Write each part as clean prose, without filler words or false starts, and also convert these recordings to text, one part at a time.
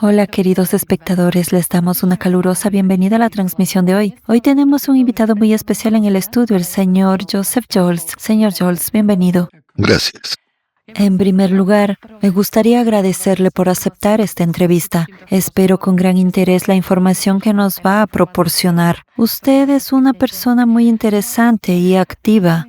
Hola, queridos espectadores, les damos una calurosa bienvenida a la transmisión de hoy. Hoy tenemos un invitado muy especial en el estudio, el señor Joseph Jols. Señor Jols, bienvenido. Gracias. En primer lugar, me gustaría agradecerle por aceptar esta entrevista. Espero con gran interés la información que nos va a proporcionar. Usted es una persona muy interesante y activa.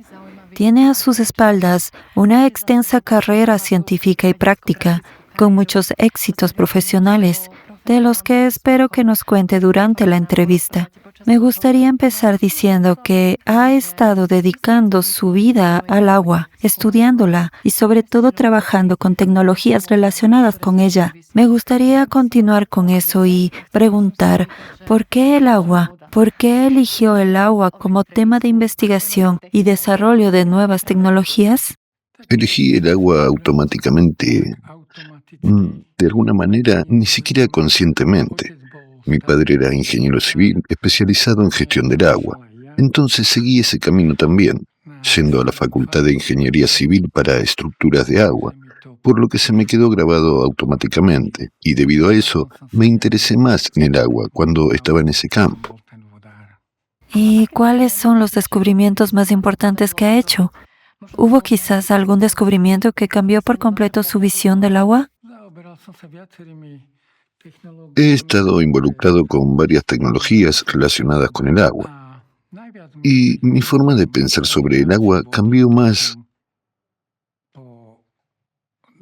Tiene a sus espaldas una extensa carrera científica y práctica, con muchos éxitos profesionales, de los que espero que nos cuente durante la entrevista. Me gustaría empezar diciendo que ha estado dedicando su vida al agua, estudiándola y sobre todo trabajando con tecnologías relacionadas con ella. Me gustaría continuar con eso y preguntar, ¿por qué el agua? ¿Por qué eligió el agua como tema de investigación y desarrollo de nuevas tecnologías? Elegí el agua automáticamente, de alguna manera, ni siquiera conscientemente. Mi padre era ingeniero civil especializado en gestión del agua. Entonces seguí ese camino también, yendo a la Facultad de Ingeniería Civil para estructuras de agua, por lo que se me quedó grabado automáticamente, y debido a eso me interesé más en el agua cuando estaba en ese campo. ¿Y cuáles son los descubrimientos más importantes que ha hecho? ¿Hubo quizás algún descubrimiento que cambió por completo su visión del agua? He estado involucrado con varias tecnologías relacionadas con el agua, y mi forma de pensar sobre el agua cambió más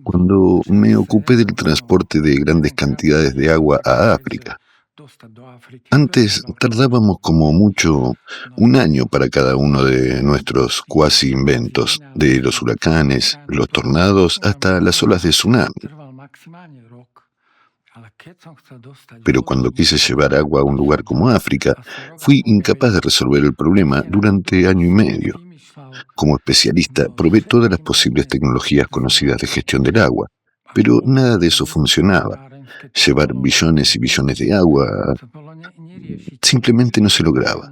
cuando me ocupé del transporte de grandes cantidades de agua a África. Antes tardábamos como mucho un año para cada uno de nuestros cuasi inventos, de los huracanes, los tornados, hasta las olas de tsunami. Pero cuando quise llevar agua a un lugar como África, fui incapaz de resolver el problema durante año y medio. Como especialista, probé todas las posibles tecnologías conocidas de gestión del agua, pero nada de eso funcionaba. Llevar billones y billones de agua simplemente no se lograba.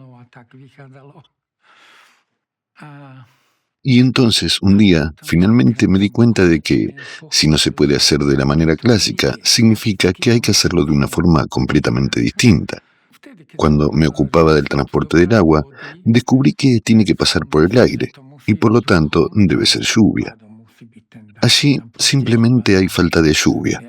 Y entonces, un día, finalmente me di cuenta de que, si no se puede hacer de la manera clásica, significa que hay que hacerlo de una forma completamente distinta. Cuando me ocupaba del transporte del agua, descubrí que tiene que pasar por el aire, y por lo tanto debe ser lluvia. Allí simplemente hay falta de lluvia.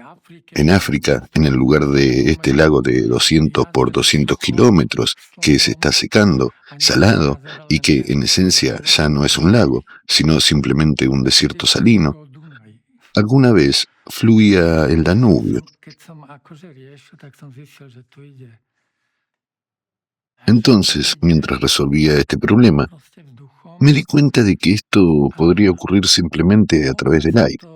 En África, en el lugar de este lago de 200 por 200 kilómetros, que se está secando, salado, y que en esencia ya no es un lago, sino simplemente un desierto salino, alguna vez fluía el Danubio. Entonces, mientras resolvía este problema, me di cuenta de que esto podría ocurrir simplemente a través del aire.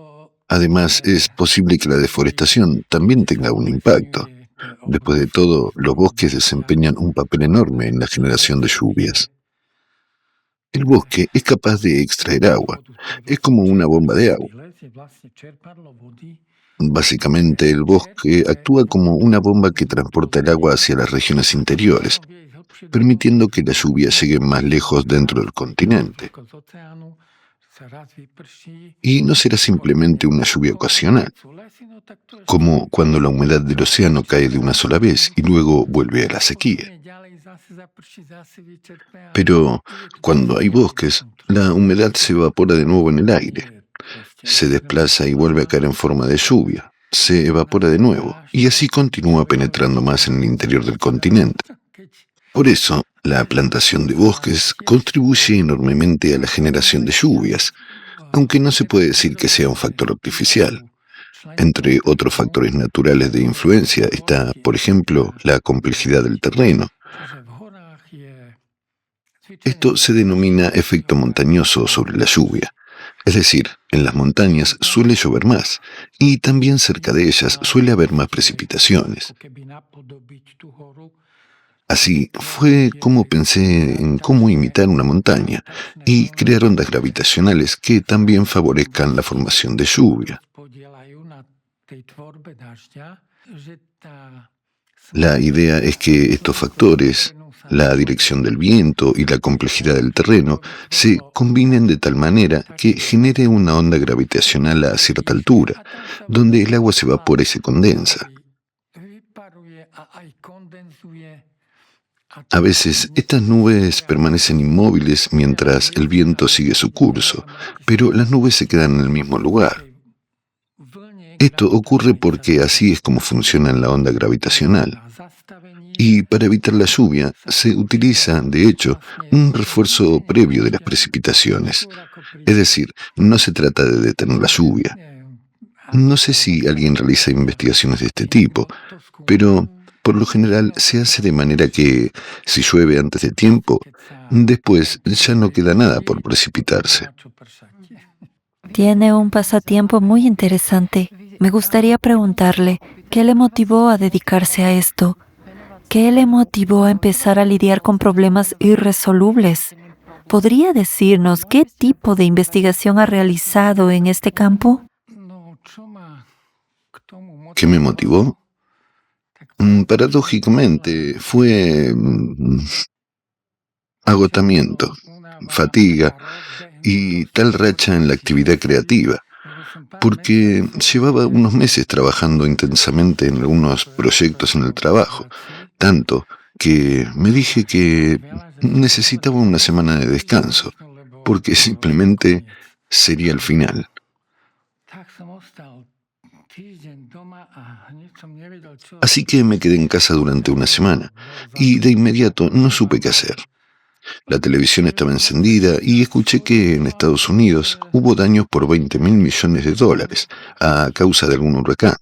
Además, es posible que la deforestación también tenga un impacto. Después de todo, los bosques desempeñan un papel enorme en la generación de lluvias. El bosque es capaz de extraer agua. Es como una bomba de agua. Básicamente, el bosque actúa como una bomba que transporta el agua hacia las regiones interiores, permitiendo que la lluvia llegue más lejos dentro del continente. Y no será simplemente una lluvia ocasional, como cuando la humedad del océano cae de una sola vez y luego vuelve a la sequía. Pero cuando hay bosques, la humedad se evapora de nuevo en el aire, se desplaza y vuelve a caer en forma de lluvia, se evapora de nuevo, y así continúa penetrando más en el interior del continente. Por eso, la plantación de bosques contribuye enormemente a la generación de lluvias, aunque no se puede decir que sea un factor artificial. Entre otros factores naturales de influencia está, por ejemplo, la complejidad del terreno. Esto se denomina efecto montañoso sobre la lluvia. Es decir, en las montañas suele llover más, y también cerca de ellas suele haber más precipitaciones. Así fue como pensé en cómo imitar una montaña y crear ondas gravitacionales que también favorezcan la formación de lluvia. La idea es que estos factores, la dirección del viento y la complejidad del terreno, se combinen de tal manera que genere una onda gravitacional a cierta altura, donde el agua se evapora y se condensa. A veces estas nubes permanecen inmóviles mientras el viento sigue su curso, pero las nubes se quedan en el mismo lugar. Esto ocurre porque así es como funciona la onda gravitacional. Y para evitar la lluvia, se utiliza, de hecho, un refuerzo previo de las precipitaciones. Es decir, no se trata de detener la lluvia. No sé si alguien realiza investigaciones de este tipo, pero por lo general se hace de manera que, si llueve antes de tiempo, después ya no queda nada por precipitarse. Tiene un pasatiempo muy interesante. Me gustaría preguntarle, ¿qué le motivó a dedicarse a esto? ¿Qué le motivó a empezar a lidiar con problemas irresolubles? ¿Podría decirnos qué tipo de investigación ha realizado en este campo? ¿Qué me motivó? Paradójicamente, fue agotamiento, fatiga y tal racha en la actividad creativa, porque llevaba unos meses trabajando intensamente en algunos proyectos en el trabajo, tanto que me dije que necesitaba una semana de descanso, porque simplemente sería el final. Así que me quedé en casa durante una semana y de inmediato no supe qué hacer. La televisión estaba encendida y escuché que en Estados Unidos hubo daños por $20.000 millones a causa de algún huracán.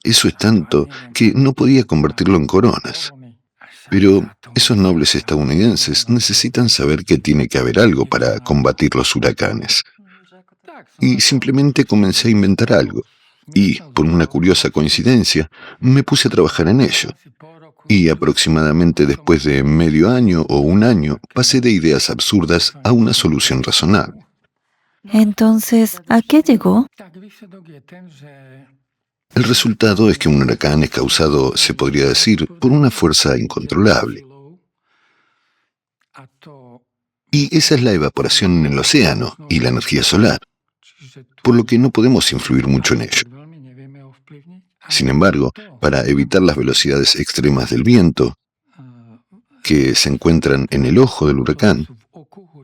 Eso es tanto que no podía convertirlo en coronas. Pero esos nobles estadounidenses necesitan saber que tiene que haber algo para combatir los huracanes. Y simplemente comencé a inventar algo. Y, por una curiosa coincidencia, me puse a trabajar en ello. Y aproximadamente después de medio año o un año, pasé de ideas absurdas a una solución razonable. Entonces, ¿a qué llegó? El resultado es que un huracán es causado, se podría decir, por una fuerza incontrolable. Y esa es la evaporación en el océano y la energía solar, por lo que no podemos influir mucho en ello. Sin embargo, para evitar las velocidades extremas del viento, que se encuentran en el ojo del huracán,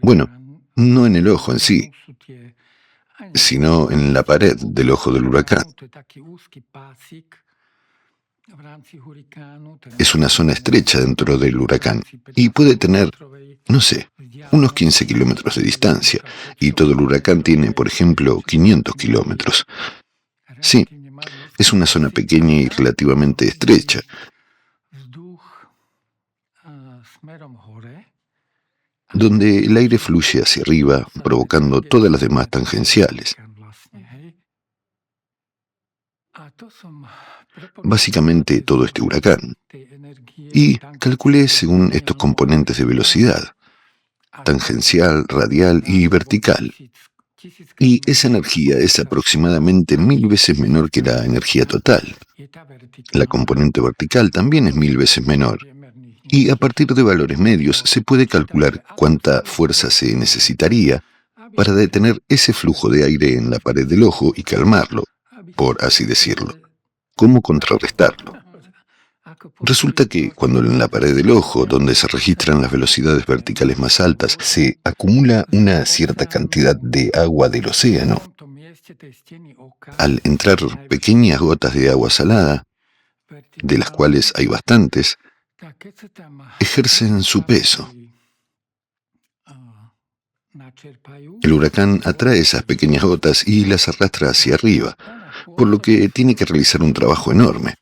bueno, no en el ojo en sí, sino en la pared del ojo del huracán. Es una zona estrecha dentro del huracán y puede tener, no sé, unos 15 kilómetros de distancia, y todo el huracán tiene, por ejemplo, 500 kilómetros. Sí, es una zona pequeña y relativamente estrecha, donde el aire fluye hacia arriba, provocando todas las demás tangenciales. Básicamente todo este huracán. Y calculé según estos componentes de velocidad, tangencial, radial y vertical. Y esa energía es aproximadamente 1000 veces menor que la energía total. La componente vertical también es 1000 veces menor. Y a partir de valores medios se puede calcular cuánta fuerza se necesitaría para detener ese flujo de aire en la pared del ojo y calmarlo, por así decirlo. ¿Cómo contrarrestarlo? Resulta que cuando en la pared del ojo, donde se registran las velocidades verticales más altas, se acumula una cierta cantidad de agua del océano, al entrar pequeñas gotas de agua salada, de las cuales hay bastantes, ejercen su peso. El huracán atrae esas pequeñas gotas y las arrastra hacia arriba, por lo que tiene que realizar un trabajo enorme.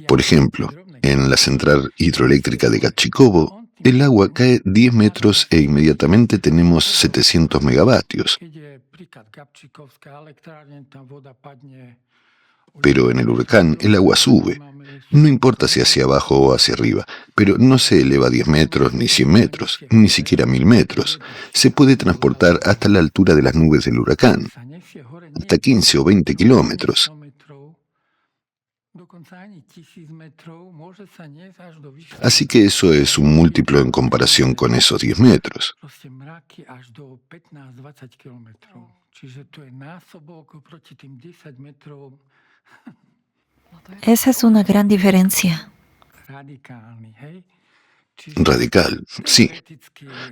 Por ejemplo, en la central hidroeléctrica de Gatchikovo, el agua cae 10 metros e inmediatamente tenemos 700 megavatios. Pero en el huracán el agua sube. No importa si hacia abajo o hacia arriba, pero no se eleva 10 metros, ni 100 metros, ni siquiera 1000 metros. Se puede transportar hasta la altura de las nubes del huracán, hasta 15 o 20 kilómetros. Así que eso es un múltiplo en comparación con esos 10 metros. Esa es una gran diferencia. Radical, sí.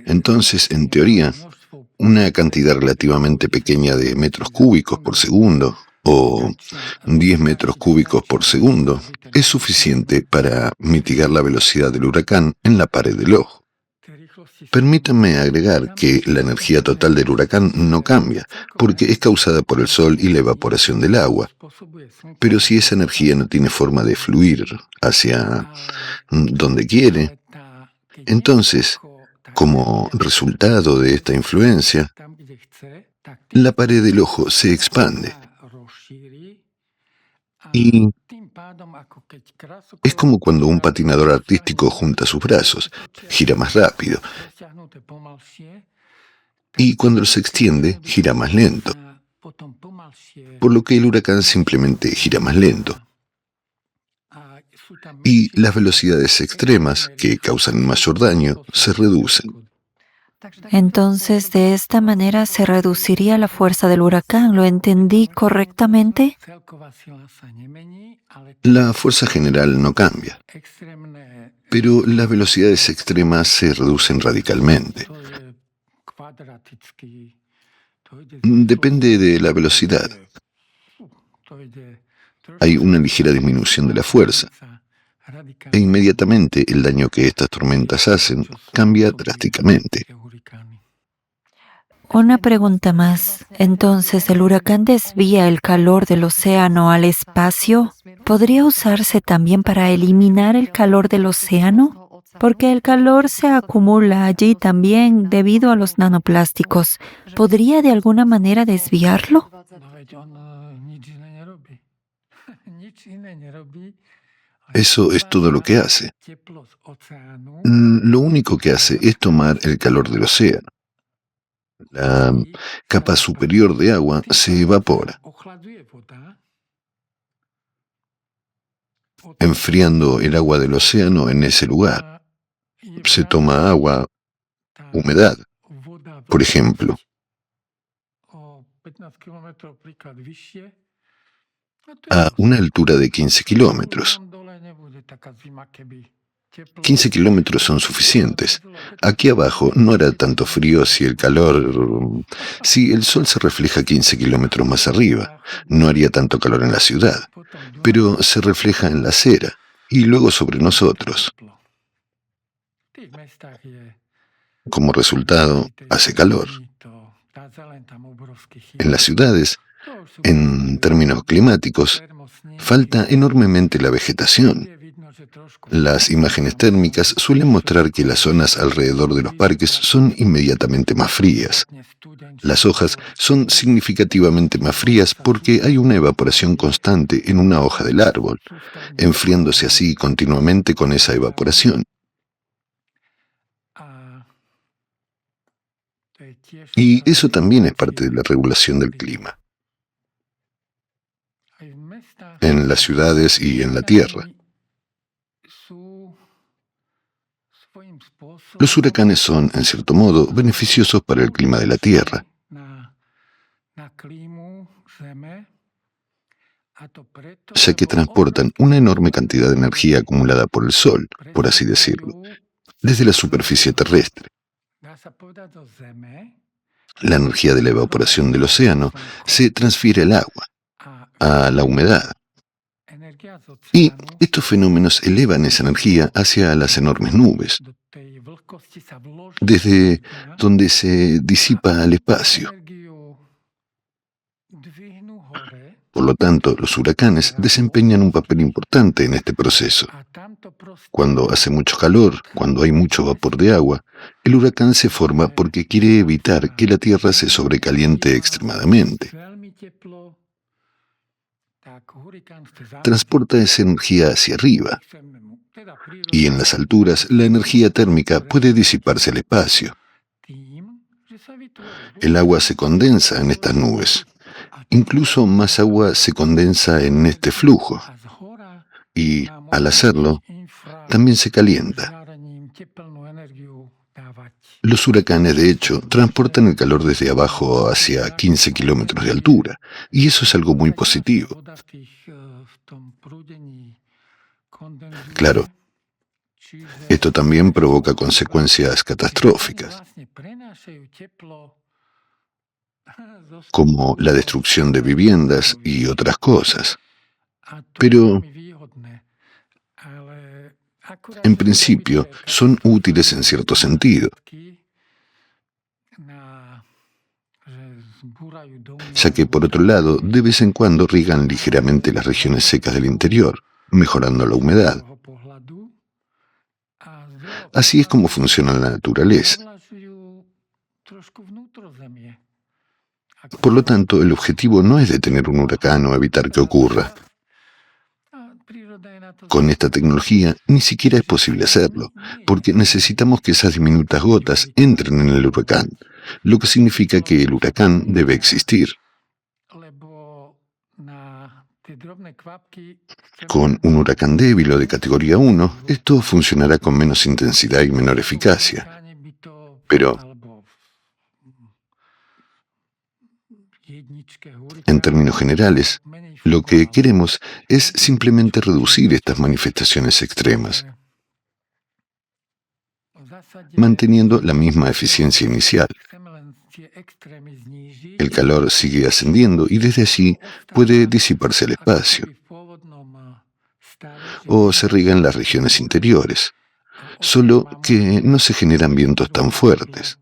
Entonces, en teoría, una cantidad relativamente pequeña de metros cúbicos por segundo, o 10 metros cúbicos por segundo, es suficiente para mitigar la velocidad del huracán en la pared del ojo. Permítanme agregar que la energía total del huracán no cambia, porque es causada por el sol y la evaporación del agua. Pero si esa energía no tiene forma de fluir hacia donde quiere, entonces, como resultado de esta influencia, la pared del ojo se expande. Y es como cuando un patinador artístico junta sus brazos, gira más rápido, y cuando se extiende, gira más lento, por lo que el huracán simplemente gira más lento. Y las velocidades extremas, que causan mayor daño, se reducen. Entonces, de esta manera se reduciría la fuerza del huracán. ¿Lo entendí correctamente? La fuerza general no cambia, pero las velocidades extremas se reducen radicalmente. Depende de la velocidad. Hay una ligera disminución de la fuerza, e inmediatamente el daño que estas tormentas hacen cambia drásticamente. Una pregunta más. Entonces, ¿el huracán desvía el calor del océano al espacio? ¿Podría usarse también para eliminar el calor del océano? Porque el calor se acumula allí también debido a los nanoplásticos. ¿Podría de alguna manera desviarlo? Eso es todo lo que hace. Lo único que hace es tomar el calor del océano. La capa superior de agua se evapora, enfriando el agua del océano en ese lugar. Se toma agua, humedad, por ejemplo. A una altura de 15 kilómetros. 15 kilómetros son suficientes. Aquí abajo no hará tanto frío si el sol se refleja 15 kilómetros más arriba. No haría tanto calor en la ciudad, pero se refleja en la acera y luego sobre nosotros. Como resultado, hace calor. En las ciudades, en términos climáticos, falta enormemente la vegetación. Las imágenes térmicas suelen mostrar que las zonas alrededor de los parques son inmediatamente más frías. Las hojas son significativamente más frías porque hay una evaporación constante en una hoja del árbol, enfriándose así continuamente con esa evaporación. Y eso también es parte de la regulación del clima, en las ciudades y en la tierra. Los huracanes son, en cierto modo, beneficiosos para el clima de la Tierra. Ya que transportan una enorme cantidad de energía acumulada por el Sol, por así decirlo, desde la superficie terrestre. La energía de la evaporación del océano se transfiere al agua, a la humedad. Y estos fenómenos elevan esa energía hacia las enormes nubes, desde donde se disipa al espacio. Por lo tanto, los huracanes desempeñan un papel importante en este proceso. Cuando hace mucho calor, cuando hay mucho vapor de agua, el huracán se forma porque quiere evitar que la Tierra se sobrecaliente extremadamente. Transporta esa energía hacia arriba, y en las alturas la energía térmica puede disiparse al espacio. El agua se condensa en estas nubes. Incluso más agua se condensa en este flujo, y al hacerlo, también se calienta. Los huracanes, de hecho, transportan el calor desde abajo hacia 15 kilómetros de altura, y eso es algo muy positivo. Claro, esto también provoca consecuencias catastróficas, como la destrucción de viviendas y otras cosas. Pero, en principio, son útiles en cierto sentido, ya que, por otro lado, de vez en cuando riegan ligeramente las regiones secas del interior, mejorando la humedad. Así es como funciona la naturaleza. Por lo tanto, el objetivo no es detener un huracán o evitar que ocurra. Con esta tecnología ni siquiera es posible hacerlo, porque necesitamos que esas diminutas gotas entren en el huracán, lo que significa que el huracán debe existir. Con un huracán débil o de categoría 1, esto funcionará con menos intensidad y menor eficacia. Pero, en términos generales, lo que queremos es simplemente reducir estas manifestaciones extremas, manteniendo la misma eficiencia inicial. El calor sigue ascendiendo y desde allí puede disiparse al espacio, o se riega en las regiones interiores, solo que no se generan vientos tan fuertes.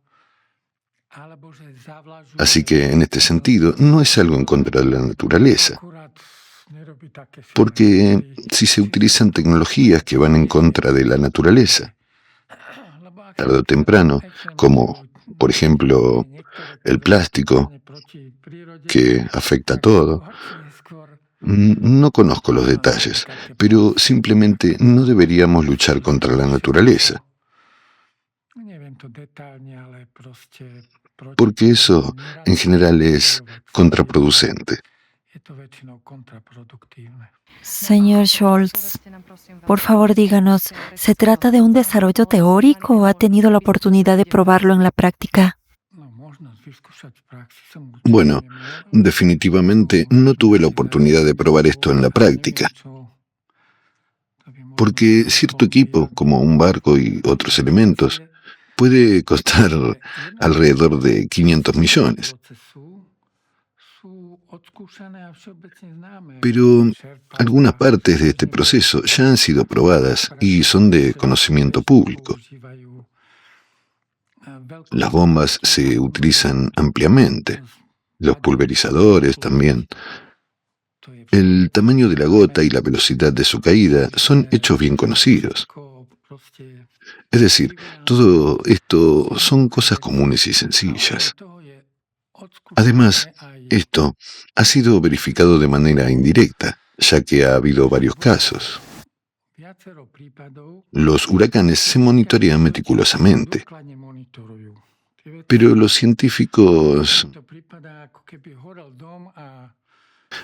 Así que, en este sentido, no es algo en contra de la naturaleza, porque si se utilizan tecnologías que van en contra de la naturaleza, tarde o temprano, como, por ejemplo, el plástico, que afecta a todo, no conozco los detalles, pero simplemente no deberíamos luchar contra la naturaleza, porque eso en general es contraproducente. Señor Scholz, por favor díganos, ¿se trata de un desarrollo teórico o ha tenido la oportunidad de probarlo en la práctica? Bueno, definitivamente no tuve la oportunidad de probar esto en la práctica, porque cierto equipo, como un barco y otros elementos, puede costar alrededor de 500 millones. Pero algunas partes de este proceso ya han sido probadas y son de conocimiento público. Las bombas se utilizan ampliamente, los pulverizadores también. El tamaño de la gota y la velocidad de su caída son hechos bien conocidos. Es decir, todo esto son cosas comunes y sencillas. Además, esto ha sido verificado de manera indirecta, ya que ha habido varios casos. Los huracanes se monitorean meticulosamente, pero los científicos...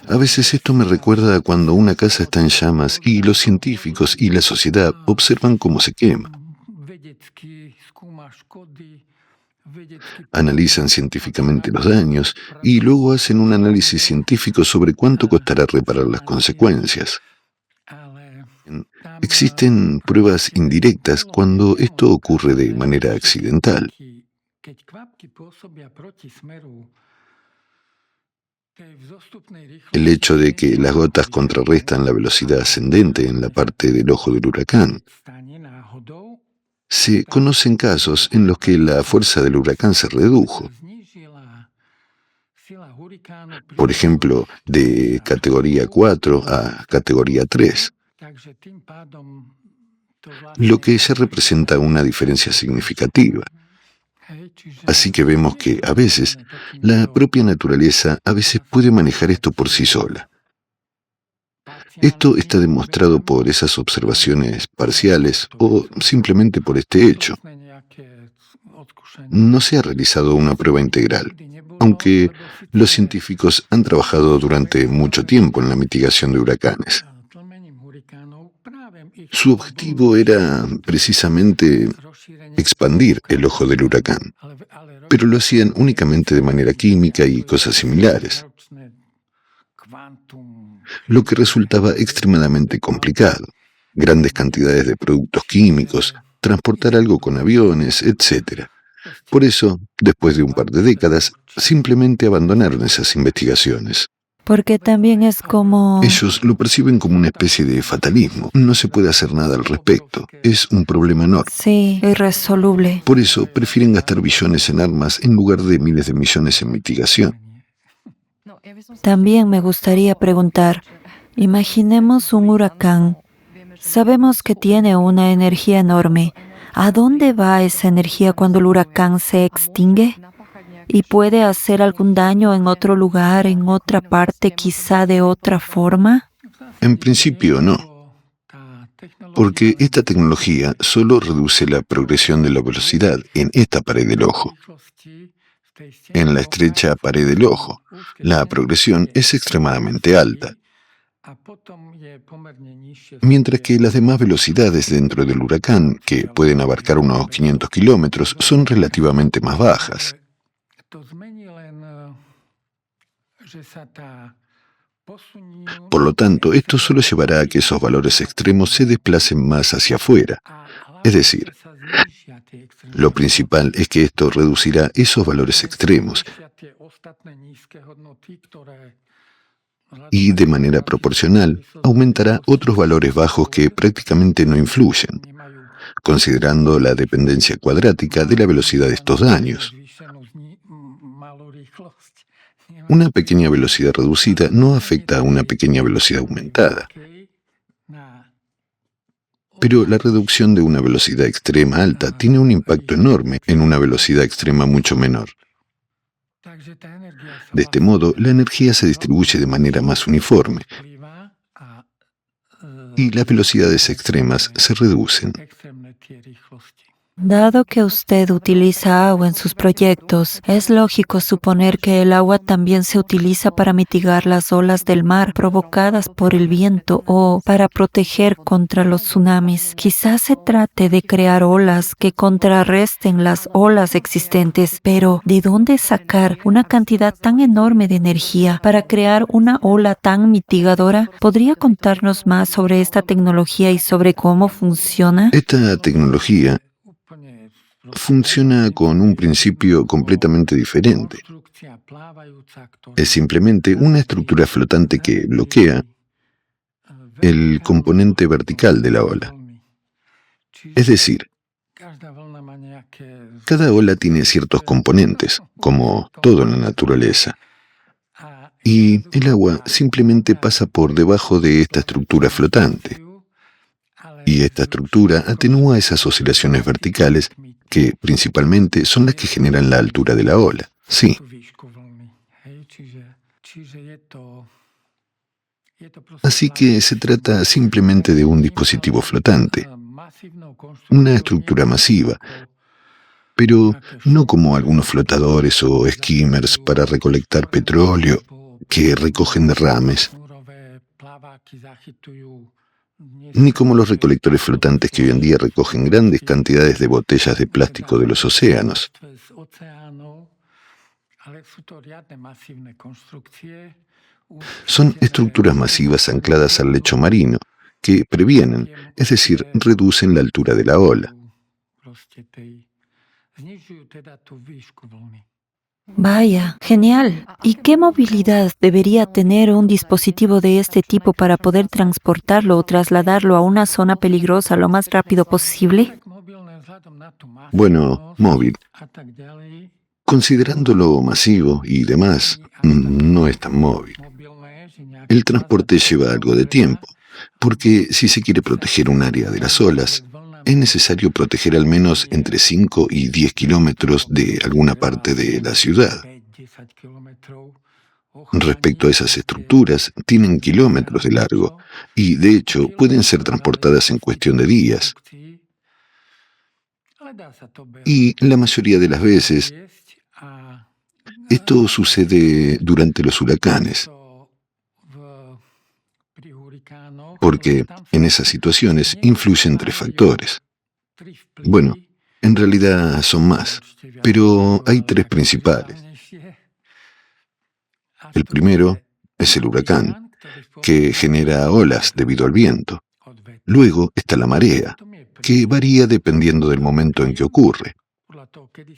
A veces esto me recuerda a cuando una casa está en llamas y los científicos y la sociedad observan cómo se quema. Analizan científicamente los daños y luego hacen un análisis científico sobre cuánto costará reparar las consecuencias. Existen pruebas indirectas cuando esto ocurre de manera accidental. El hecho de que las gotas contrarrestan la velocidad ascendente en la parte del ojo del huracán. Se conocen casos en los que la fuerza del huracán se redujo. Por ejemplo, de categoría 4 a categoría 3, lo que ya representa una diferencia significativa. Así que vemos que, a veces, la propia naturaleza a veces puede manejar esto por sí sola. Esto está demostrado por esas observaciones parciales o simplemente por este hecho. No se ha realizado una prueba integral, aunque los científicos han trabajado durante mucho tiempo en la mitigación de huracanes. Su objetivo era precisamente expandir el ojo del huracán, pero lo hacían únicamente de manera química y cosas similares. lo que resultaba extremadamente complicado. Grandes cantidades de productos químicos, transportar algo con aviones, etc. Por eso, después de un par de décadas, simplemente abandonaron esas investigaciones. Porque también es como... Ellos lo perciben como una especie de fatalismo. No se puede hacer nada al respecto. Es un problema enorme. Sí, irresoluble. Por eso prefieren gastar billones en armas en lugar de miles de millones en mitigación. También me gustaría preguntar, imaginemos un huracán. Sabemos que tiene una energía enorme. ¿A dónde va esa energía cuando el huracán se extingue? ¿Y puede hacer algún daño en otro lugar, en otra parte, quizá de otra forma? En principio, no, porque esta tecnología solo reduce la progresión de la velocidad en esta pared del ojo. En la estrecha pared del ojo, la progresión es extremadamente alta, mientras que las demás velocidades dentro del huracán, que pueden abarcar unos 500 kilómetros, son relativamente más bajas. Por lo tanto, esto solo llevará a que esos valores extremos se desplacen más hacia afuera. Es decir, lo principal es que esto reducirá esos valores extremos y, de manera proporcional, aumentará otros valores bajos que prácticamente no influyen, considerando la dependencia cuadrática de la velocidad de estos daños. Una pequeña velocidad reducida no afecta a una pequeña velocidad aumentada, pero la reducción de una velocidad extrema alta tiene un impacto enorme en una velocidad extrema mucho menor. De este modo, la energía se distribuye de manera más uniforme y las velocidades extremas se reducen. Dado que usted utiliza agua en sus proyectos, es lógico suponer que el agua también se utiliza para mitigar las olas del mar provocadas por el viento o para proteger contra los tsunamis. Quizás se trate de crear olas que contrarresten las olas existentes, pero ¿de dónde sacar una cantidad tan enorme de energía para crear una ola tan mitigadora? ¿Podría contarnos más sobre esta tecnología y sobre cómo funciona? Esta tecnología funciona con un principio completamente diferente. Es simplemente una estructura flotante que bloquea el componente vertical de la ola. Es decir, cada ola tiene ciertos componentes, como todo en la naturaleza, y el agua simplemente pasa por debajo de esta estructura flotante. Y esta estructura atenúa esas oscilaciones verticales que principalmente son las que generan la altura de la ola. Sí. Así que se trata simplemente de un dispositivo flotante, una estructura masiva, pero no como algunos flotadores o skimmers para recolectar petróleo que recogen derrames, ni como los recolectores flotantes que hoy en día recogen grandes cantidades de botellas de plástico de los océanos. Son estructuras masivas ancladas al lecho marino que previenen, es decir, reducen la altura de la ola. Vaya, genial. ¿Y qué movilidad debería tener un dispositivo de este tipo para poder transportarlo o trasladarlo a una zona peligrosa lo más rápido posible? Bueno, móvil. Considerándolo masivo y demás, no es tan móvil. El transporte lleva algo de tiempo, porque si se quiere proteger un área de las olas, es necesario proteger al menos entre 5 y 10 kilómetros de alguna parte de la ciudad. Respecto a esas estructuras, tienen kilómetros de largo y, de hecho, pueden ser transportadas en cuestión de días. Y la mayoría de las veces, esto sucede durante los huracanes, porque en esas situaciones influyen tres factores. Bueno, en realidad son más, pero hay tres principales. El primero es el huracán, que genera olas debido al viento. Luego está la marea, que varía dependiendo del momento en que ocurre.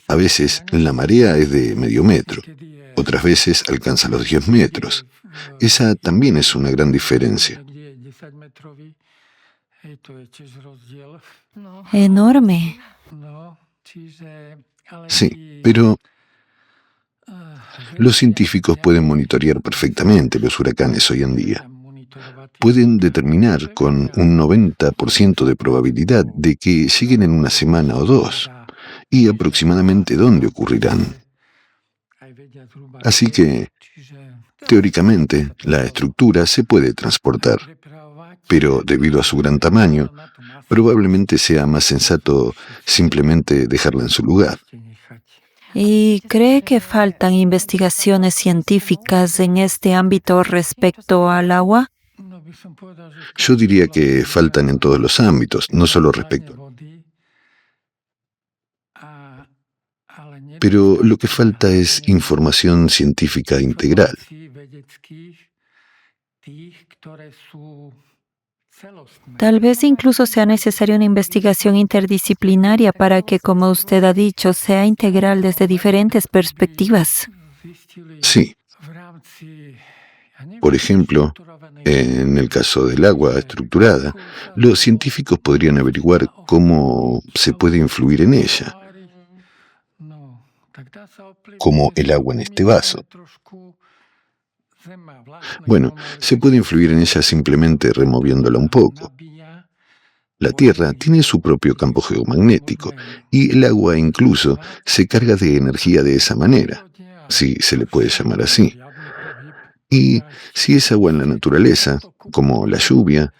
A veces la marea es de medio metro, otras veces alcanza los 10 metros. Esa también es una gran diferencia. Enorme. Sí, pero los científicos pueden monitorear perfectamente los huracanes hoy en día. Pueden determinar con un 90% de probabilidad de que lleguen en una semana o dos, y aproximadamente dónde ocurrirán. Así que, teóricamente, la estructura se puede transportar, pero debido a su gran tamaño, probablemente sea más sensato simplemente dejarla en su lugar. ¿Y cree que faltan investigaciones científicas en este ámbito respecto al agua? Yo diría que faltan en todos los ámbitos, no solo respecto. Pero lo que falta es información científica integral. Tal vez incluso sea necesaria una investigación interdisciplinaria para que, como usted ha dicho, sea integral desde diferentes perspectivas. Sí. Por ejemplo, en el caso del agua estructurada, los científicos podrían averiguar cómo se puede influir en ella, como el agua en este vaso. Bueno, se puede influir en ella simplemente removiéndola un poco. La Tierra tiene su propio campo geomagnético y el agua incluso se carga de energía de esa manera, si se le puede llamar así. Y si es agua en la naturaleza, como la lluvia,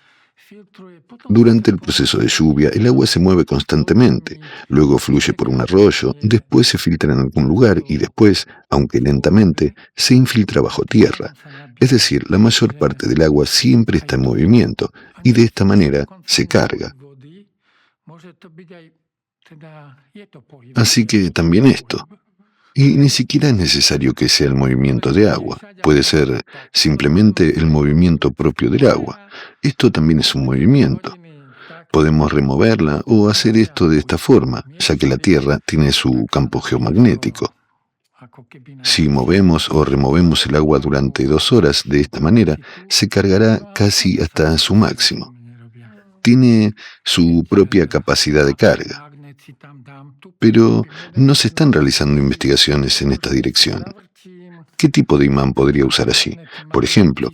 durante el proceso de lluvia el agua se mueve constantemente, luego fluye por un arroyo, después se filtra en algún lugar y después, aunque lentamente, se infiltra bajo tierra. Es decir, la mayor parte del agua siempre está en movimiento y de esta manera se carga. Así que también esto. Y ni siquiera es necesario que sea el movimiento de agua. Puede ser simplemente el movimiento propio del agua. Esto también es un movimiento. Podemos removerla o hacer esto de esta forma, ya que la Tierra tiene su campo geomagnético. Si movemos o removemos el agua durante 2 horas de esta manera, se cargará casi hasta su máximo. Tiene su propia capacidad de carga. Pero no se están realizando investigaciones en esta dirección. ¿Qué tipo de imán podría usar allí? Por ejemplo,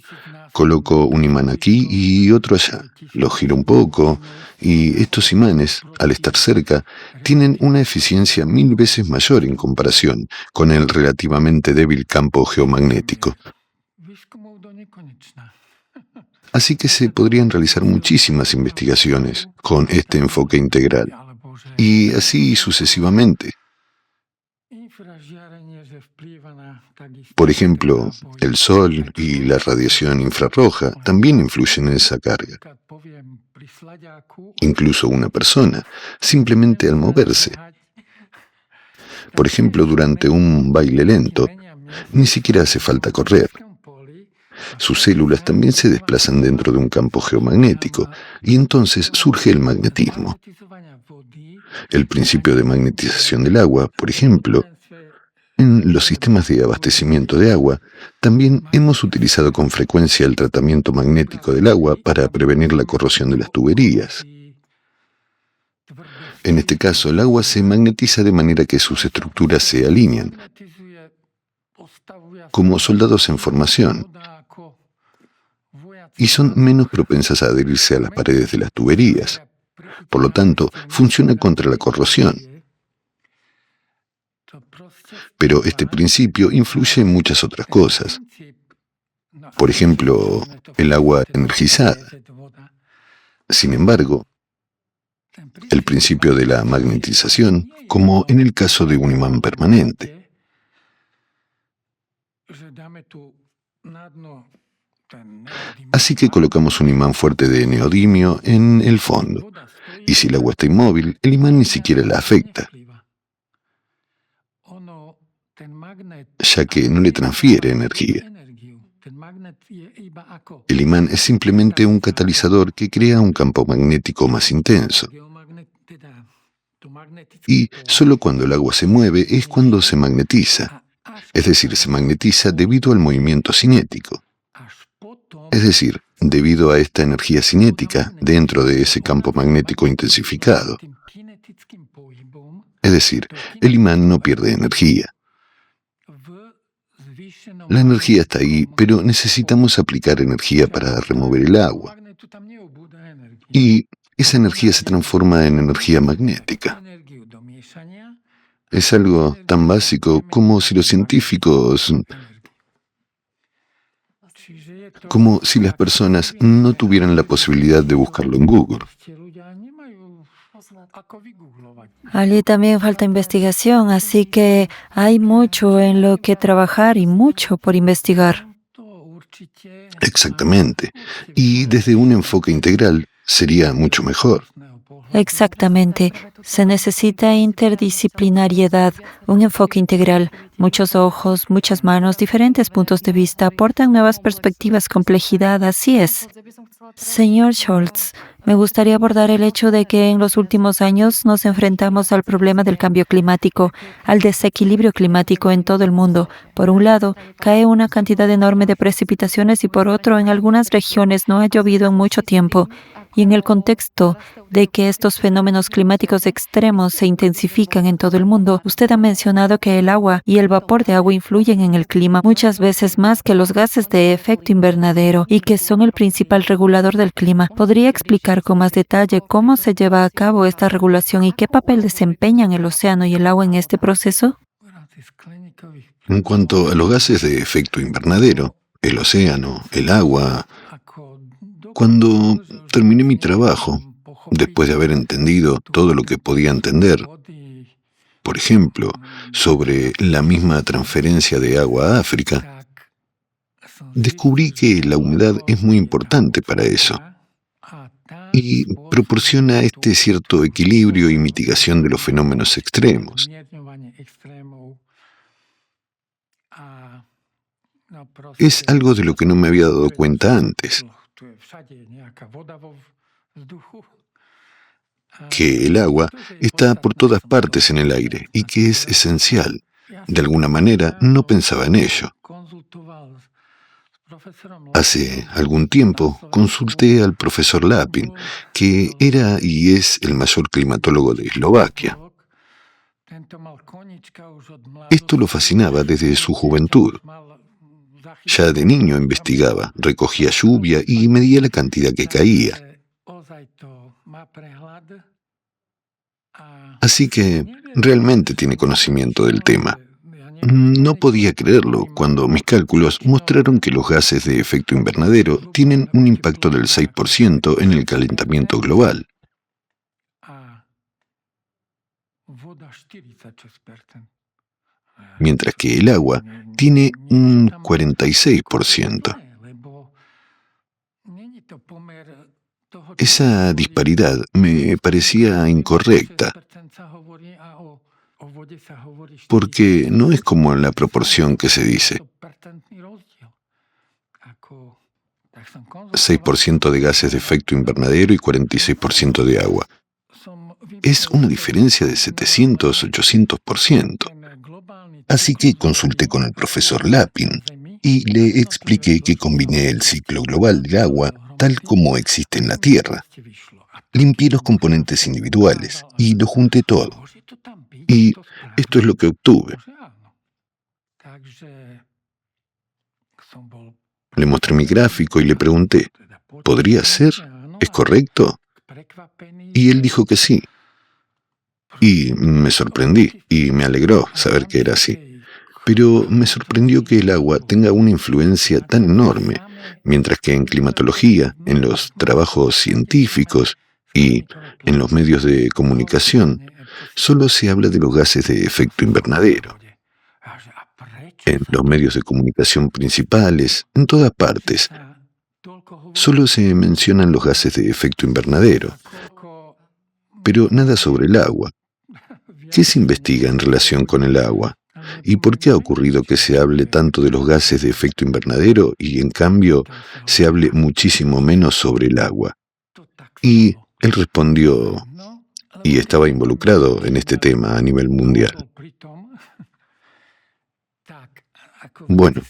coloco un imán aquí y otro allá, lo giro un poco, y estos imanes, al estar cerca, tienen una eficiencia 1000 veces mayor en comparación con el relativamente débil campo geomagnético. Así que se podrían realizar muchísimas investigaciones con este enfoque integral, y así sucesivamente. Por ejemplo, el sol y la radiación infrarroja también influyen en esa carga. Incluso una persona, simplemente al moverse. Por ejemplo, durante un baile lento, ni siquiera hace falta correr. Sus células también se desplazan dentro de un campo geomagnético y entonces surge el magnetismo. El principio de magnetización del agua, por ejemplo, en los sistemas de abastecimiento de agua, también hemos utilizado con frecuencia el tratamiento magnético del agua para prevenir la corrosión de las tuberías. En este caso, el agua se magnetiza de manera que sus estructuras se alinean, como soldados en formación, y son menos propensas a adherirse a las paredes de las tuberías. Por lo tanto, funciona contra la corrosión. Pero este principio influye en muchas otras cosas. Por ejemplo, el agua energizada. Sin embargo, el principio de la magnetización, como en el caso de un imán permanente. Así que colocamos un imán fuerte de neodimio en el fondo, y si el agua está inmóvil, el imán ni siquiera la afecta, ya que no le transfiere energía. El imán es simplemente un catalizador que crea un campo magnético más intenso. Y solo cuando el agua se mueve es cuando se magnetiza. Es decir, se magnetiza debido al movimiento cinético. Es decir, debido a esta energía cinética dentro de ese campo magnético intensificado. Es decir, el imán no pierde energía. La energía está ahí, pero necesitamos aplicar energía para remover el agua. Y esa energía se transforma en energía magnética. Es algo tan básico como si los científicos, como si las personas no tuvieran la posibilidad de buscarlo en Google. Allí también falta investigación, así que hay mucho en lo que trabajar y mucho por investigar. Exactamente. Y desde un enfoque integral sería mucho mejor. Exactamente. Se necesita interdisciplinariedad, un enfoque integral. Muchos ojos, muchas manos, diferentes puntos de vista aportan nuevas perspectivas, complejidad, así es. Señor Scholz, me gustaría abordar el hecho de que en los últimos años nos enfrentamos al problema del cambio climático, al desequilibrio climático en todo el mundo. Por un lado, cae una cantidad enorme de precipitaciones y por otro, en algunas regiones no ha llovido en mucho tiempo. Y en el contexto de que estos fenómenos climáticos extremos se intensifican en todo el mundo, usted ha mencionado que el agua y el vapor de agua influyen en el clima muchas veces más que los gases de efecto invernadero y que son el principal regulador del clima. ¿Podría explicar con más detalle cómo se lleva a cabo esta regulación y qué papel desempeñan el océano y el agua en este proceso? En cuanto a los gases de efecto invernadero, el océano, el agua, cuando terminé mi trabajo, después de haber entendido todo lo que podía entender, por ejemplo, sobre la misma transferencia de agua a África, descubrí que la humedad es muy importante para eso y proporciona este cierto equilibrio y mitigación de los fenómenos extremos. Es algo de lo que no me había dado cuenta antes, que el agua está por todas partes en el aire y que es esencial. De alguna manera, no pensaba en ello. Hace algún tiempo consulté al profesor Lapin, que era y es el mayor climatólogo de Eslovaquia. Esto lo fascinaba desde su juventud. Ya de niño investigaba, recogía lluvia y medía la cantidad que caía. Así que realmente tiene conocimiento del tema. No podía creerlo cuando mis cálculos mostraron que los gases de efecto invernadero tienen un impacto del 6% en el calentamiento global. Mientras que el agua tiene un 46%. Esa disparidad me parecía incorrecta, porque no es como en la proporción que se dice. 6% de gases de efecto invernadero y 46% de agua. Es una diferencia de 700-800%. Así que consulté con el profesor Lapin y le expliqué que combiné el ciclo global del agua tal como existe en la Tierra. Limpié los componentes individuales y lo junté todo. Y esto es lo que obtuve. Le mostré mi gráfico y le pregunté, ¿podría ser? ¿Es correcto? Y él dijo que sí. Y me sorprendí y me alegró saber que era así. Pero me sorprendió que el agua tenga una influencia tan enorme, mientras que en climatología, en los trabajos científicos y en los medios de comunicación, solo se habla de los gases de efecto invernadero. En los medios de comunicación principales, en todas partes, solo se mencionan los gases de efecto invernadero, pero nada sobre el agua. ¿Qué se investiga en relación con el agua? ¿Y por qué ha ocurrido que se hable tanto de los gases de efecto invernadero y, en cambio, se hable muchísimo menos sobre el agua? Y él respondió, y estaba involucrado en este tema a nivel mundial. Bueno,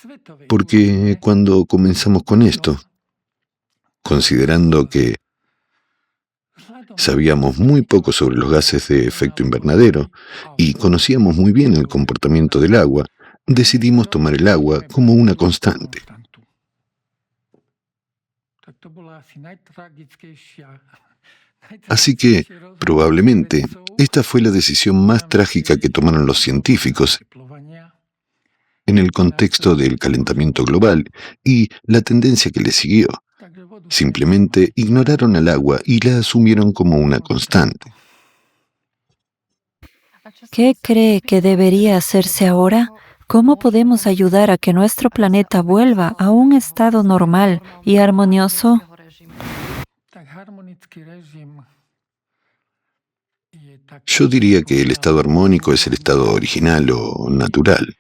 porque cuando comenzamos con esto, considerando que sabíamos muy poco sobre los gases de efecto invernadero y conocíamos muy bien el comportamiento del agua, decidimos tomar el agua como una constante. Así que, probablemente, esta fue la decisión más trágica que tomaron los científicos en el contexto del calentamiento global y la tendencia que le siguió. Simplemente ignoraron al agua y la asumieron como una constante. ¿Qué cree que debería hacerse ahora? ¿Cómo podemos ayudar a que nuestro planeta vuelva a un estado normal y armonioso? Yo diría que el estado armónico es el estado original o natural.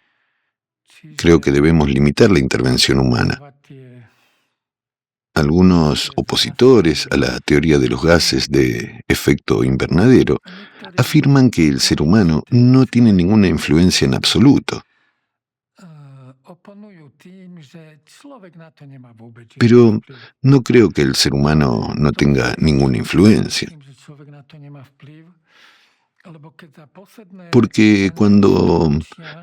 Creo que debemos limitar la intervención humana. Algunos opositores a la teoría de los gases de efecto invernadero afirman que el ser humano no tiene ninguna influencia en absoluto. Pero no creo que el ser humano no tenga ninguna influencia. Porque cuando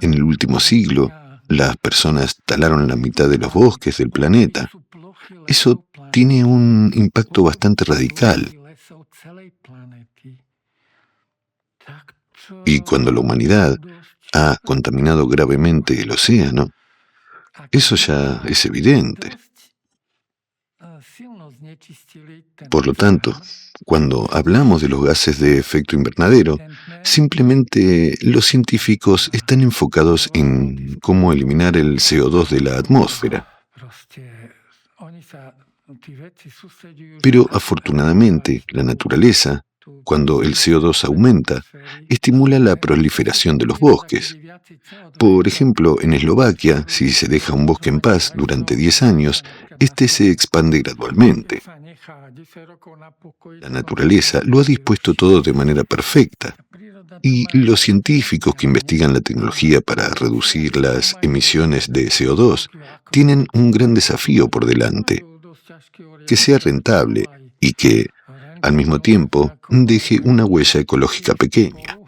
en el último siglo las personas talaron la mitad de los bosques del planeta, eso tiene un impacto bastante radical. Y cuando la humanidad ha contaminado gravemente el océano, eso ya es evidente. Por lo tanto, cuando hablamos de los gases de efecto invernadero, simplemente los científicos están enfocados en cómo eliminar el CO2 de la atmósfera. Pero afortunadamente, la naturaleza, cuando el CO2 aumenta, estimula la proliferación de los bosques. Por ejemplo, en Eslovaquia, si se deja un bosque en paz durante 10 años, este se expande gradualmente. La naturaleza lo ha dispuesto todo de manera perfecta. Y los científicos que investigan la tecnología para reducir las emisiones de CO2 tienen un gran desafío por delante: que sea rentable y que, al mismo tiempo, deje una huella ecológica pequeña.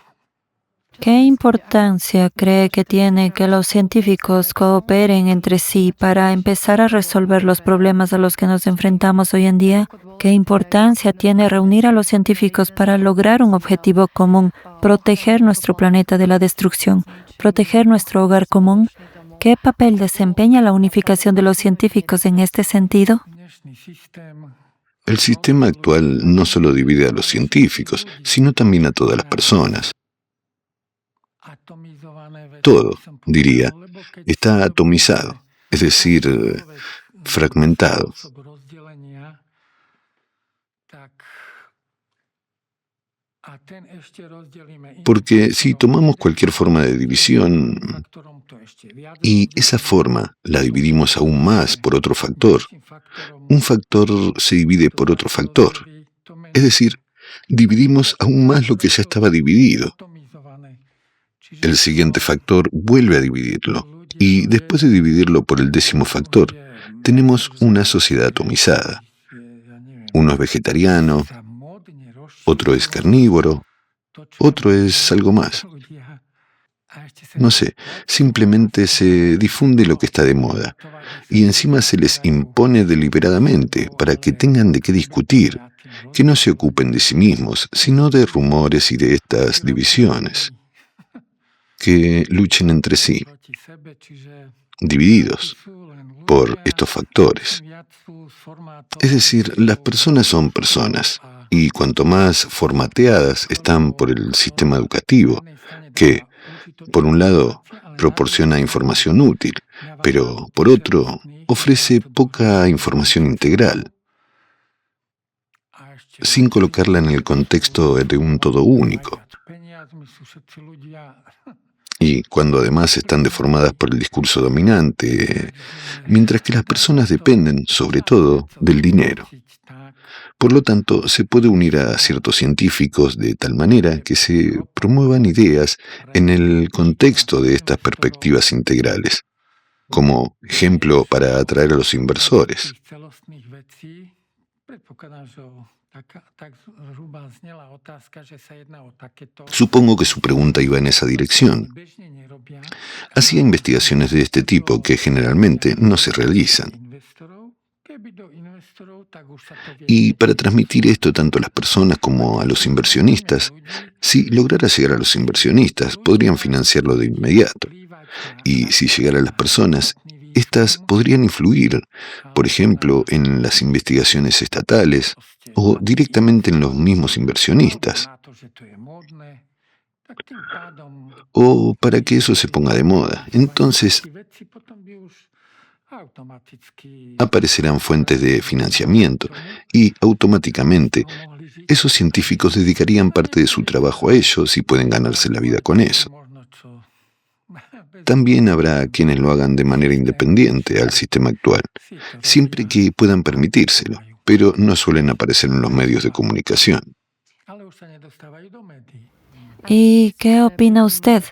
¿Qué importancia cree que tiene que los científicos cooperen entre sí para empezar a resolver los problemas a los que nos enfrentamos hoy en día? ¿Qué importancia tiene reunir a los científicos para lograr un objetivo común, proteger nuestro planeta de la destrucción, proteger nuestro hogar común? ¿Qué papel desempeña la unificación de los científicos en este sentido? El sistema actual no solo divide a los científicos, sino también a todas las personas. Todo, diría, está atomizado, es decir, fragmentado. Porque si tomamos cualquier forma de división y esa forma la dividimos aún más por otro factor, un factor se divide por otro factor. Es decir, dividimos aún más lo que ya estaba dividido. El siguiente factor vuelve a dividirlo, y después de dividirlo por el 10º factor, tenemos una sociedad atomizada. Uno es vegetariano, otro es carnívoro, otro es algo más. No sé, simplemente se difunde lo que está de moda, y encima se les impone deliberadamente para que tengan de qué discutir, que no se ocupen de sí mismos, sino de rumores y de estas divisiones, que luchen entre sí, divididos por estos factores. Es decir, las personas son personas, y cuanto más formateadas están por el sistema educativo, que, por un lado, proporciona información útil, pero, por otro, ofrece poca información integral, sin colocarla en el contexto de un todo único. y cuando además están deformadas por el discurso dominante, mientras que las personas dependen, sobre todo, del dinero. Por lo tanto, se puede unir a ciertos científicos de tal manera que se promuevan ideas en el contexto de estas perspectivas integrales, como ejemplo para atraer a los inversores. Supongo que su pregunta iba en esa dirección. Hacía investigaciones de este tipo que generalmente no se realizan. Y para transmitir esto tanto a las personas como a los inversionistas, si lograra llegar a los inversionistas, podrían financiarlo de inmediato. Y si llegara a las personas, estas podrían influir, por ejemplo, en las investigaciones estatales o directamente en los mismos inversionistas, o para que eso se ponga de moda. Entonces, aparecerán fuentes de financiamiento y automáticamente esos científicos dedicarían parte de su trabajo a ellos y pueden ganarse la vida con eso. También habrá quienes lo hagan de manera independiente al sistema actual, siempre que puedan permitírselo, pero no suelen aparecer en los medios de comunicación. ¿Y qué opina usted?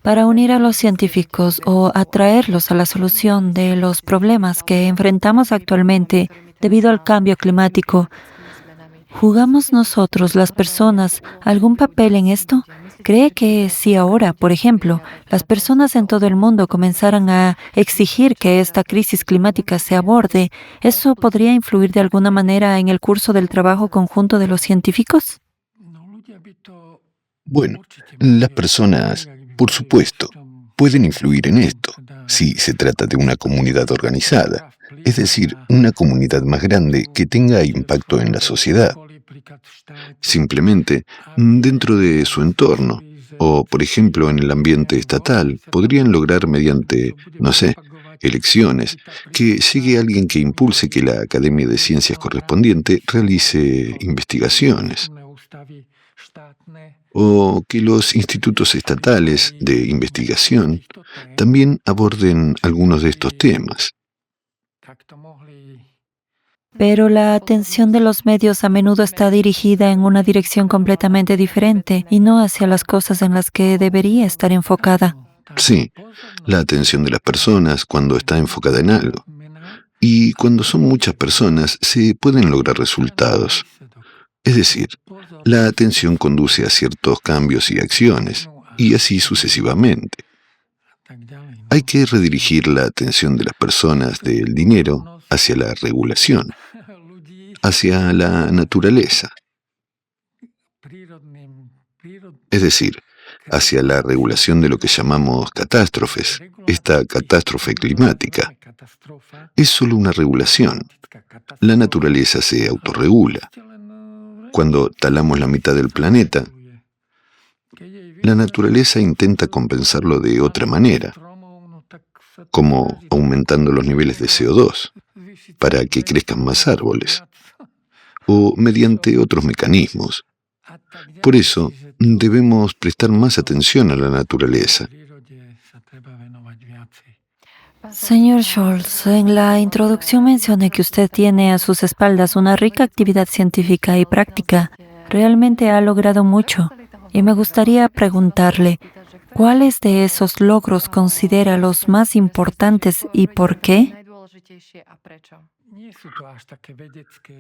Para unir a los científicos o atraerlos a la solución de los problemas que enfrentamos actualmente debido al cambio climático, ¿jugamos nosotros, las personas, algún papel en esto? ¿Cree que si ahora, por ejemplo, las personas en todo el mundo comenzaran a exigir que esta crisis climática se aborde, eso podría influir de alguna manera en el curso del trabajo conjunto de los científicos? Bueno, las personas, por supuesto, pueden influir en esto, si se trata de una comunidad organizada, es decir, una comunidad más grande que tenga impacto en la sociedad. Simplemente, dentro de su entorno, o por ejemplo en el ambiente estatal, podrían lograr mediante, no sé, elecciones, que llegue alguien que impulse que la Academia de Ciencias correspondiente realice investigaciones, o que los institutos estatales de investigación también aborden algunos de estos temas. Pero la atención de los medios a menudo está dirigida en una dirección completamente diferente y no hacia las cosas en las que debería estar enfocada. Sí, la atención de las personas cuando está enfocada en algo. Y cuando son muchas personas, se pueden lograr resultados. Es decir, la atención conduce a ciertos cambios y acciones, y así sucesivamente. Hay que redirigir la atención de las personas del dinero hacia la regulación, hacia la naturaleza, es decir, hacia la regulación de lo que llamamos catástrofes. Esta catástrofe climática es solo una regulación. La naturaleza se autorregula. Cuando talamos la mitad del planeta, la naturaleza intenta compensarlo de otra manera, como aumentando los niveles de CO2 para que crezcan más árboles, o mediante otros mecanismos. Por eso, debemos prestar más atención a la naturaleza. Señor Scholz, en la introducción mencioné que usted tiene a sus espaldas una rica actividad científica y práctica. Realmente ha logrado mucho. Y me gustaría preguntarle, ¿cuáles de esos logros considera los más importantes y por qué?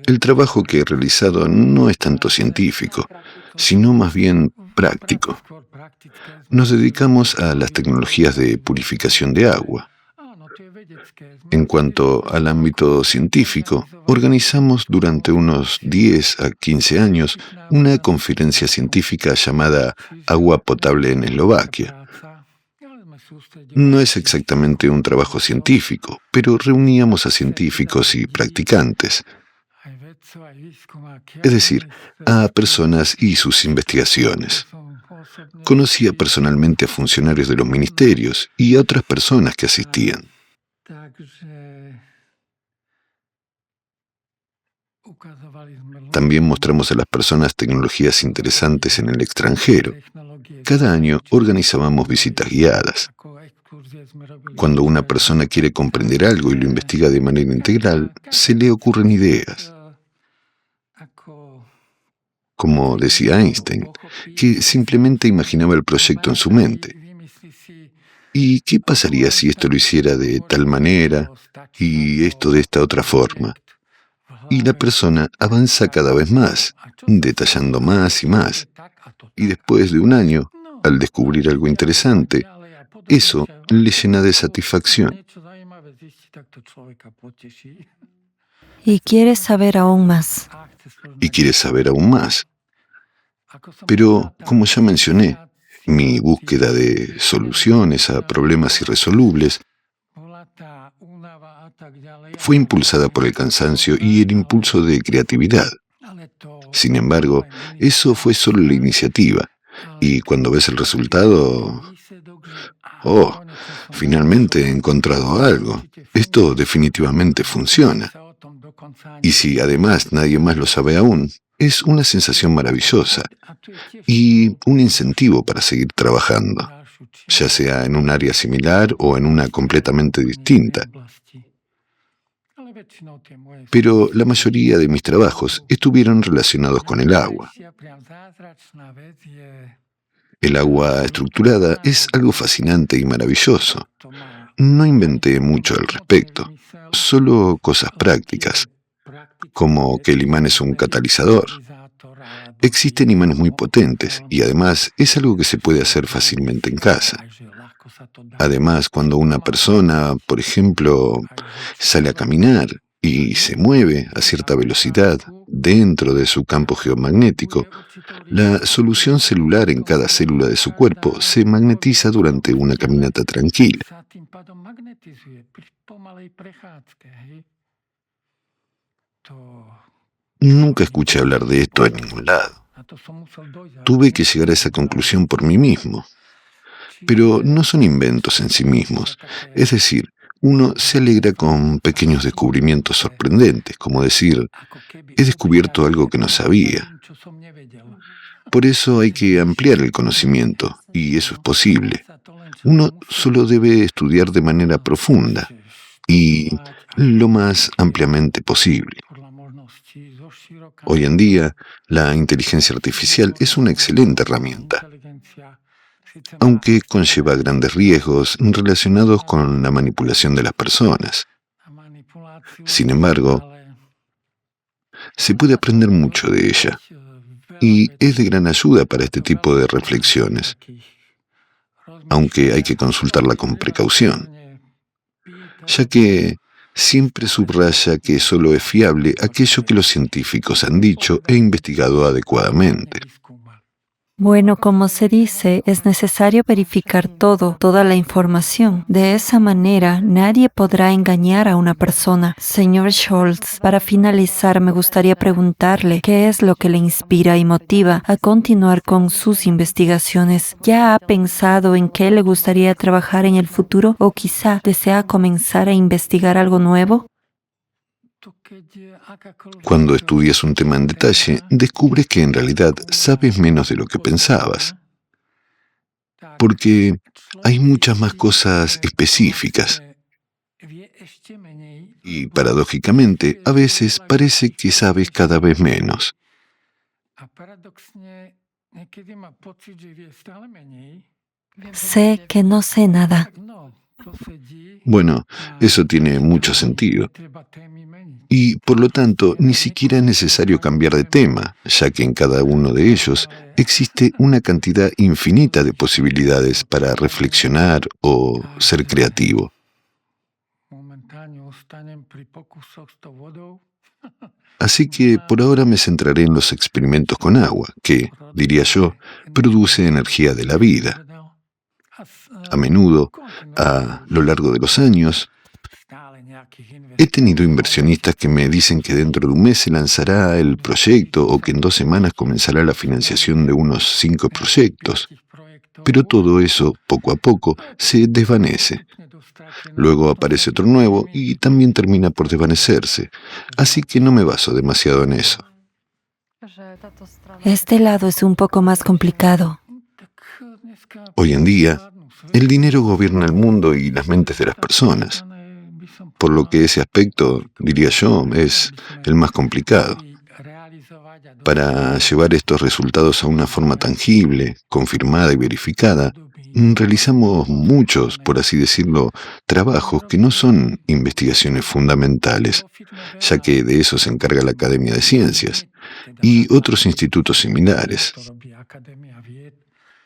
El trabajo que he realizado no es tanto científico, sino más bien práctico. Nos dedicamos a las tecnologías de purificación de agua. En cuanto al ámbito científico, organizamos durante unos 10 a 15 años una conferencia científica llamada Agua Potable en Eslovaquia. No es exactamente un trabajo científico, pero reuníamos a científicos y practicantes, es decir, a personas y sus investigaciones. Conocía personalmente a funcionarios de los ministerios y a otras personas que asistían. También mostramos a las personas tecnologías interesantes en el extranjero. Cada año organizábamos visitas guiadas. Cuando una persona quiere comprender algo y lo investiga de manera integral, se le ocurren ideas. Como decía Einstein, que simplemente imaginaba el proyecto en su mente. ¿Y qué pasaría si esto lo hiciera de tal manera y esto de esta otra forma? Y la persona avanza cada vez más, detallando más y más. Y después de un año, al descubrir algo interesante, eso le llena de satisfacción. Y quiere saber aún más. Y quiere saber aún más. Pero, como ya mencioné, mi búsqueda de soluciones a problemas irresolubles fue impulsada por el cansancio y el impulso de creatividad. Sin embargo, eso fue solo la iniciativa, y cuando ves el resultado, ¡oh! Finalmente he encontrado algo. Esto definitivamente funciona. Y si además nadie más lo sabe aún, es una sensación maravillosa y un incentivo para seguir trabajando, ya sea en un área similar o en una completamente distinta. Pero la mayoría de mis trabajos estuvieron relacionados con el agua. El agua estructurada es algo fascinante y maravilloso. No inventé mucho al respecto, solo cosas prácticas, como que el imán es un catalizador. Existen imanes muy potentes y además es algo que se puede hacer fácilmente en casa. Además, cuando una persona, por ejemplo, sale a caminar y se mueve a cierta velocidad dentro de su campo geomagnético, la solución celular en cada célula de su cuerpo se magnetiza durante una caminata tranquila. Nunca escuché hablar de esto en ningún lado. Tuve que llegar a esa conclusión por mí mismo. Pero no son inventos en sí mismos. Es decir, uno se alegra con pequeños descubrimientos sorprendentes, como decir, he descubierto algo que no sabía. Por eso hay que ampliar el conocimiento, y eso es posible. Uno solo debe estudiar de manera profunda y lo más ampliamente posible. Hoy en día, la inteligencia artificial es una excelente herramienta, aunque conlleva grandes riesgos relacionados con la manipulación de las personas. Sin embargo, se puede aprender mucho de ella, y es de gran ayuda para este tipo de reflexiones, aunque hay que consultarla con precaución, ya que siempre subraya que solo es fiable aquello que los científicos han dicho e investigado adecuadamente. Bueno, como se dice, es necesario verificar toda la información. De esa manera, nadie podrá engañar a una persona. Señor Scholz, para finalizar, me gustaría preguntarle qué es lo que le inspira y motiva a continuar con sus investigaciones. ¿Ya ha pensado en qué le gustaría trabajar en el futuro o quizá desea comenzar a investigar algo nuevo? Cuando estudias un tema en detalle, descubres que en realidad sabes menos de lo que pensabas, porque hay muchas más cosas específicas. Y paradójicamente, a veces parece que sabes cada vez menos. Sé que no sé nada. Bueno, eso tiene mucho sentido. Y, por lo tanto, ni siquiera es necesario cambiar de tema, ya que en cada uno de ellos existe una cantidad infinita de posibilidades para reflexionar o ser creativo. Así que por ahora me centraré en los experimentos con agua, que, diría yo, produce energía de la vida. A menudo, a lo largo de los años, he tenido inversionistas que me dicen que dentro de un mes se lanzará el proyecto o que en 2 semanas comenzará la financiación de unos 5 proyectos. Pero todo eso, poco a poco, se desvanece. Luego aparece otro nuevo y también termina por desvanecerse. Así que no me baso demasiado en eso. Este lado es un poco más complicado. Hoy en día, el dinero gobierna el mundo y las mentes de las personas, por lo que ese aspecto, diría yo, es el más complicado. Para llevar estos resultados a una forma tangible, confirmada y verificada, realizamos muchos, por así decirlo, trabajos que no son investigaciones fundamentales, ya que de eso se encarga la Academia de Ciencias y otros institutos similares.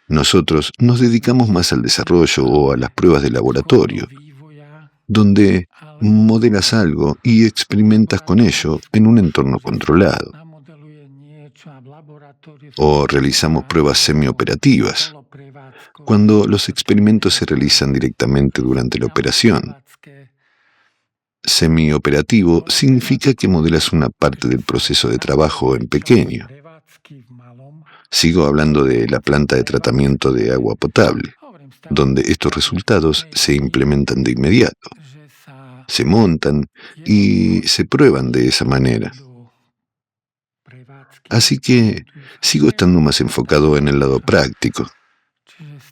Nosotros nos dedicamos más al desarrollo o a las pruebas de laboratorio, donde modelas algo y experimentas con ello en un entorno controlado. O realizamos pruebas semioperativas, cuando los experimentos se realizan directamente durante la operación. Semioperativo significa que modelas una parte del proceso de trabajo en pequeño. Sigo hablando de la planta de tratamiento de agua potable, donde estos resultados se implementan de inmediato, se montan y se prueban de esa manera. Así que sigo estando más enfocado en el lado práctico.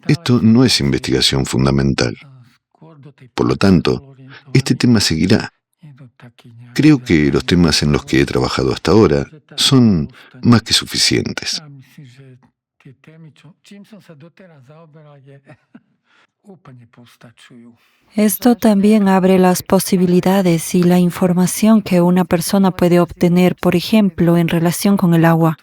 Esto no es investigación fundamental. Por lo tanto, este tema seguirá. Creo que los temas en los que he trabajado hasta ahora son más que suficientes. Esto también abre las posibilidades y la información que una persona puede obtener, por ejemplo, en relación con el agua.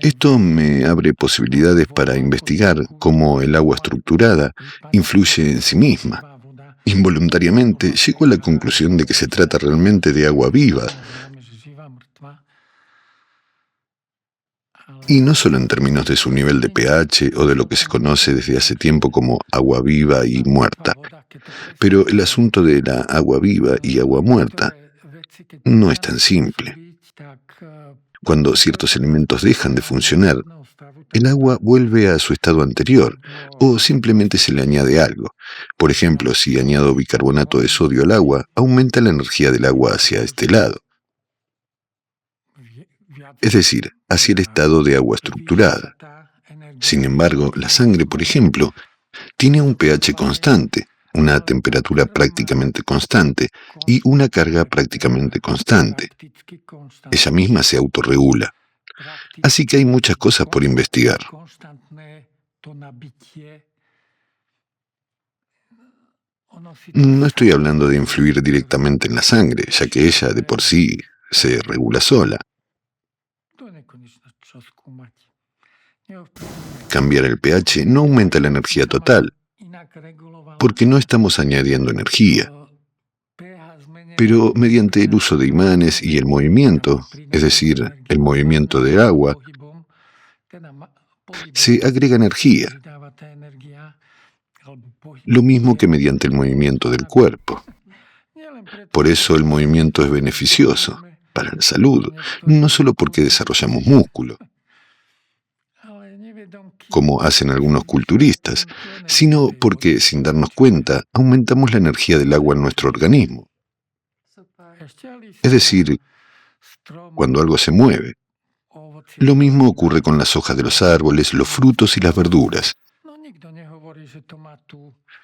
Esto me abre posibilidades para investigar cómo el agua estructurada influye en sí misma. Involuntariamente llego a la conclusión de que se trata realmente de agua viva, y no solo en términos de su nivel de pH o de lo que se conoce desde hace tiempo como agua viva y muerta. Pero el asunto de la agua viva y agua muerta no es tan simple. Cuando ciertos elementos dejan de funcionar, el agua vuelve a su estado anterior o simplemente se le añade algo. Por ejemplo, si añado bicarbonato de sodio al agua, aumenta la energía del agua hacia este lado. Es decir, hacia el estado de agua estructurada. Sin embargo, la sangre, por ejemplo, tiene un pH constante, una temperatura prácticamente constante y una carga prácticamente constante. Ella misma se autorregula. Así que hay muchas cosas por investigar. No estoy hablando de influir directamente en la sangre, ya que ella de por sí se regula sola. Cambiar el pH no aumenta la energía total, porque no estamos añadiendo energía. Pero mediante el uso de imanes y el movimiento, es decir, el movimiento de agua, se agrega energía, lo mismo que mediante el movimiento del cuerpo. Por eso el movimiento es beneficioso para la salud, no solo porque desarrollamos músculo, como hacen algunos culturistas, sino porque, sin darnos cuenta, aumentamos la energía del agua en nuestro organismo. Es decir, cuando algo se mueve. Lo mismo ocurre con las hojas de los árboles, los frutos y las verduras.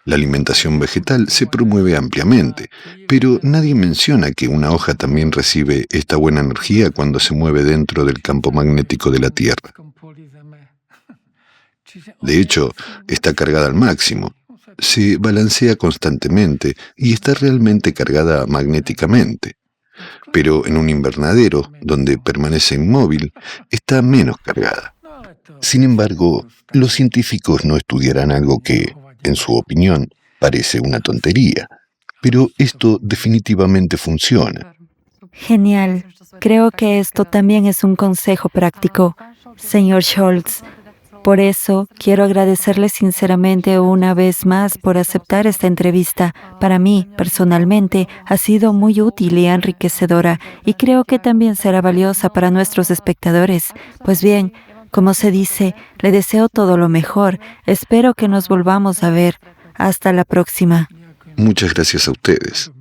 La alimentación vegetal se promueve ampliamente, pero nadie menciona que una hoja también recibe esta buena energía cuando se mueve dentro del campo magnético de la Tierra. De hecho, está cargada al máximo, se balancea constantemente y está realmente cargada magnéticamente. Pero en un invernadero, donde permanece inmóvil, está menos cargada. Sin embargo, los científicos no estudiarán algo que, en su opinión, parece una tontería. Pero esto definitivamente funciona. Genial. Creo que esto también es un consejo práctico, señor Scholz. Por eso, quiero agradecerle sinceramente una vez más por aceptar esta entrevista. Para mí, personalmente, ha sido muy útil y enriquecedora, y creo que también será valiosa para nuestros espectadores. Pues bien, como se dice, le deseo todo lo mejor. Espero que nos volvamos a ver. Hasta la próxima. Muchas gracias a ustedes.